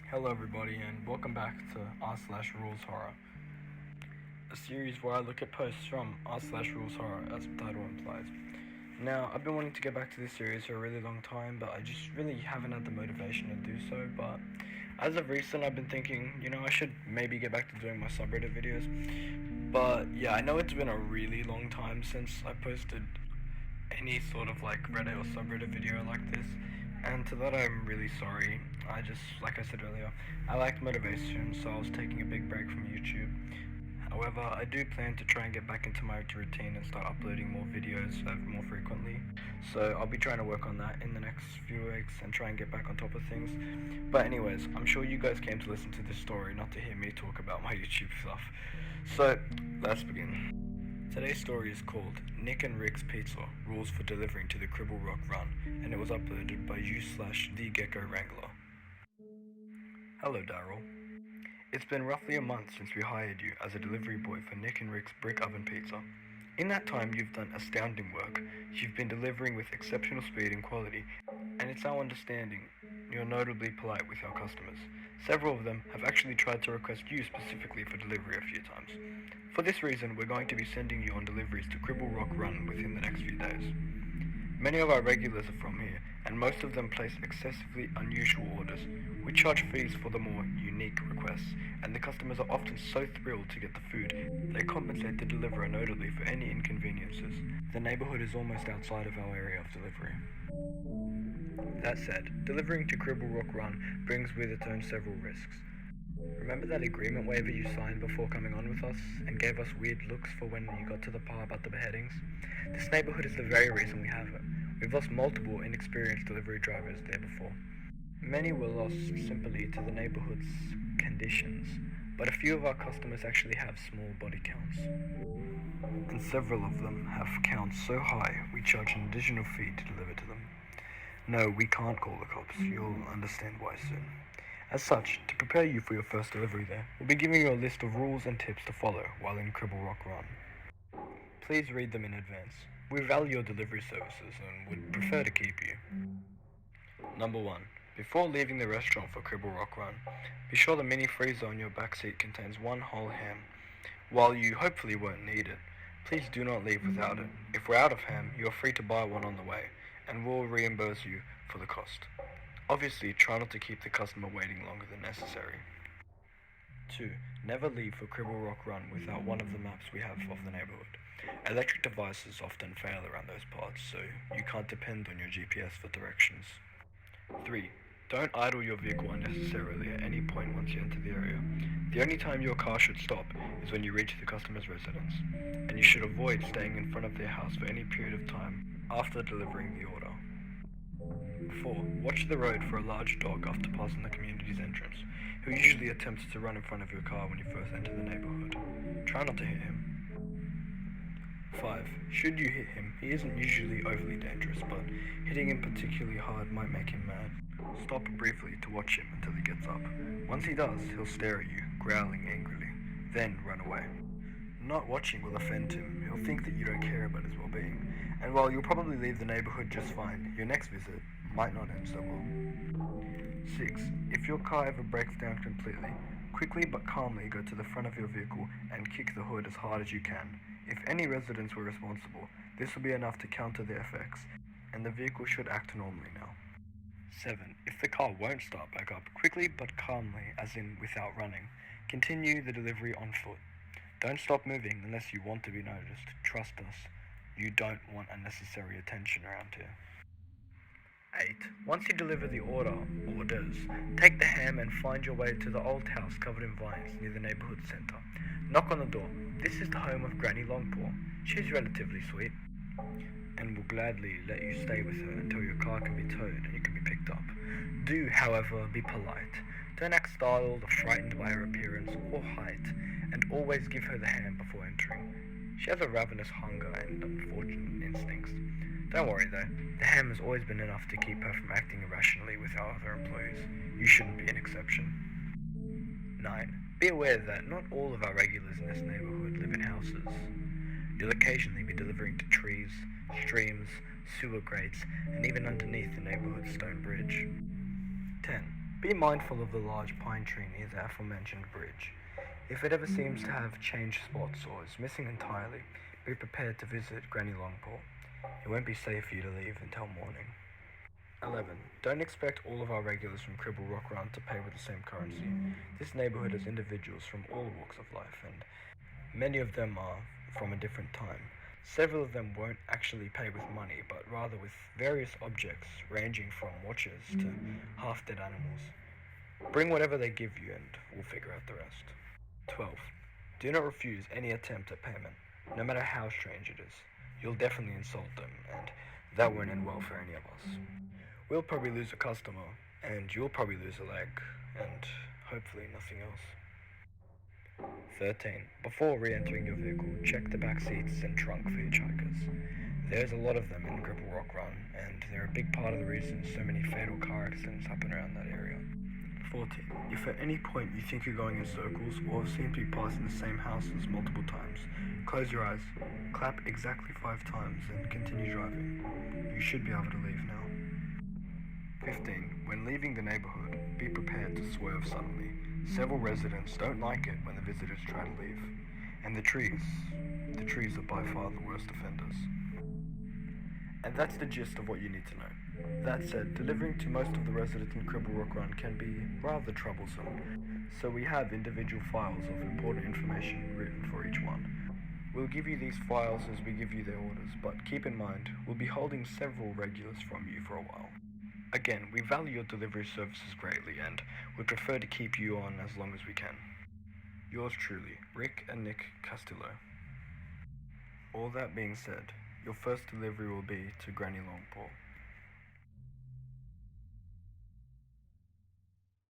Hello everybody and welcome back to r/Rules Horror, a series where I look at posts from r/Rules Horror as the title implies. Now, I've been wanting to get back to this series for a really long time, but I just really haven't had the motivation to do so. But as of recent, I've been thinking, I should maybe get back to doing my subreddit videos. But yeah, I know it's been a really long time since I posted any sort of Reddit or subreddit video like this, and to that I'm really sorry. Like I said earlier, I lacked motivation, so I was taking a big break from YouTube. However, I do plan to try and get back into my routine and start uploading more videos more frequently. So I'll be trying to work on that in the next few weeks and try and get back on top of things. But anyways, I'm sure you guys came to listen to this story, not to hear me talk about my YouTube stuff. So let's begin. Today's story is called Nick and Rick's Pizza, Rules for Delivering to the Cribble Rock Run, and it was uploaded by you/TheGeckoWrangler. Hello Daryl. It's been roughly a month since we hired you as a delivery boy for Nick and Rick's Brick Oven Pizza. In that time you've done astounding work. You've been delivering with exceptional speed and quality, and it's our understanding you're notably polite with our customers. Several of them have actually tried to request you specifically for delivery a few times. For this reason, we're going to be sending you on deliveries to Cribble Rock Run within the next few days. Many of our regulars are from here, and most of them place excessively unusual orders. We charge fees for the more unique requests, and the customers are often so thrilled to get the food, they compensate the deliverer notably for any inconveniences. The neighborhood is almost outside of our area of delivery. That said, delivering to Cribble Rock Run brings with its own several risks. Remember that agreement waiver you signed before coming on with us and gave us weird looks for when you got to the part about the beheadings? This neighborhood is the very reason we have it. We've lost multiple inexperienced delivery drivers there before. Many were lost simply to the neighborhood's conditions, but a few of our customers actually have small body counts. And several of them have counts so high we charge an additional fee to deliver to them. No, we can't call the cops. You'll understand why soon. As such, to prepare you for your first delivery there, we'll be giving you a list of rules and tips to follow while in Cribble Rock Run. Please read them in advance. We value your delivery services and would prefer to keep you. Number 1. Before leaving the restaurant for Cribble Rock Run, be sure the mini freezer on your backseat contains one whole ham. While you hopefully won't need it, please do not leave without it. If we're out of ham, you are free to buy one on the way, and we'll reimburse you for the cost. Obviously, try not to keep the customer waiting longer than necessary. 2. Never leave for Cribble Rock Run without one of the maps we have of the neighborhood. Electric devices often fail around those parts, so you can't depend on your GPS for directions. 3. Don't idle your vehicle unnecessarily at any point once you enter the area. The only time your car should stop is when you reach the customer's residence, and you should avoid staying in front of their house for any period of time after delivering the order. 4. Watch the road for a large dog after passing the community's entrance, who usually attempts to run in front of your car when you first enter the neighborhood. Try not to hit him. 5. Should you hit him, he isn't usually overly dangerous, but hitting him particularly hard might make him mad. Stop briefly to watch him until he gets up. Once he does, he'll stare at you, growling angrily, then run away. Not watching will offend him. He'll think that you don't care about his well-being, and while you'll probably leave the neighborhood just fine, your next visit might not end so well. 6. If your car ever breaks down completely, quickly but calmly go to the front of your vehicle and kick the hood as hard as you can. If any residents were responsible, this will be enough to counter the effects, and the vehicle should act normally now. 7. If the car won't start back up, quickly but calmly, as in without running, continue the delivery on foot. Don't stop moving unless you want to be noticed. Trust us, you don't want unnecessary attention around here. 8. Once you deliver the orders, take the ham and find your way to the old house covered in vines near the neighborhood center. Knock on the door. This is the home of Granny Longpaw. She's relatively sweet, and will gladly let you stay with her until your car can be towed and you can be picked up. Do, however, be polite. Don't act startled or frightened by her appearance or height, and always give her the ham before entering. She has a ravenous hunger and unfortunate instincts. Don't worry though, the ham has always been enough to keep her from acting irrationally with our other employees. You shouldn't be an exception. 9. Be aware that not all of our regulars in this neighborhood live in houses. You'll occasionally be delivering to trees, streams, sewer grates, and even underneath the neighborhood stone bridge. 10. Be mindful of the large pine tree near the aforementioned bridge. If it ever seems to have changed spots or is missing entirely, be prepared to visit Granny Longpaw. It won't be safe for you to leave until morning. 11. Don't expect all of our regulars from Cribble Rock Run to pay with the same currency. This neighborhood has individuals from all walks of life, and many of them are from a different time. Several of them won't actually pay with money, but rather with various objects ranging from watches to half-dead animals. Bring whatever they give you and we'll figure out the rest. 12. Do not refuse any attempt at payment, no matter how strange it is. You'll definitely insult them, and that won't end well for any of us. We'll probably lose a customer, and you'll probably lose a leg, and hopefully nothing else. 13. Before re-entering your vehicle, check the back seats and trunk for hitchhikers. There's a lot of them in Cribble Rock Run, and they're a big part of the reason so many fatal car accidents happen around that area. 14. If at any point you think you're going in circles or seem to be passing the same houses multiple times, close your eyes, clap exactly 5 times, and continue driving. You should be able to leave now. 15. When leaving the neighborhood, be prepared to swerve suddenly. Several residents don't like it when the visitors try to leave. And the trees are by far the worst offenders. And that's the gist of what you need to know. That said, delivering to most of the residents in Cribble Rock Run can be rather troublesome, so we have individual files of important information written for each one. We'll give you these files as we give you their orders, but keep in mind, we'll be holding several regulars from you for a while. Again, we value your delivery services greatly and would prefer to keep you on as long as we can. Yours truly, Rick and Nick Castillo. All that being said, your first delivery will be to Granny Longpaw.